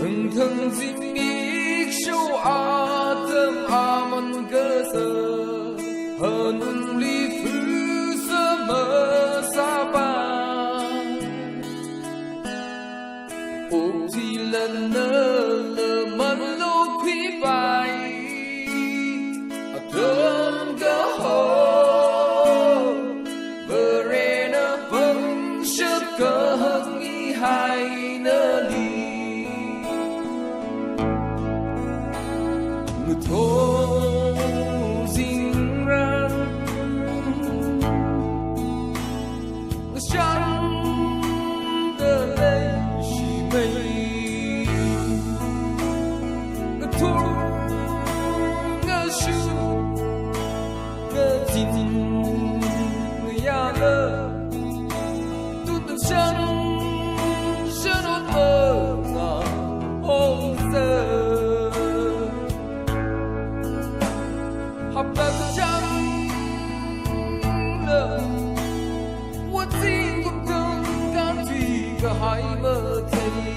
Thường thường dìm miếc sâu tâm mình cơ sở hơn ly phứ sơ mơ xa ba ục thì lần nơ lờ mân lô quý bài thương cơ hồ bờ rê nơ vẫn sức cơ hân nghi hai nơ đi người thô dinh ra người trắng đờ lây chỉ mây người thô người sư người dinh người ya lơ tu từng chân chân ốt mơ ngà hôm giờ học tập chẳng lỡ what gì cũng không can vì cả hai mơ thấy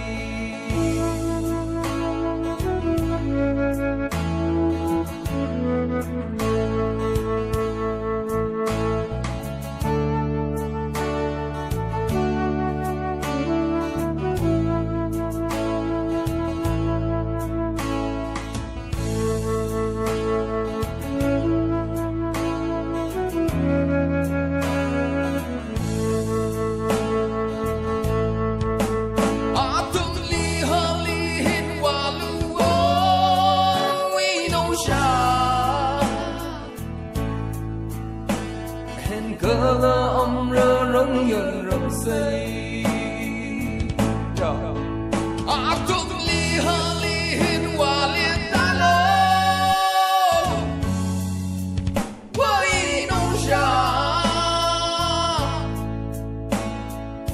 cơ là âm rơ rong nhận rộng xây tung ly hà ly hin hòa liên ta lô với nông trà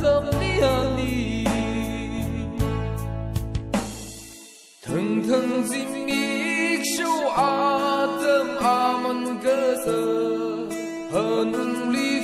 thơm ly hà ly thường thường dìm miếc sâu tâm mình cơ sở hơn ly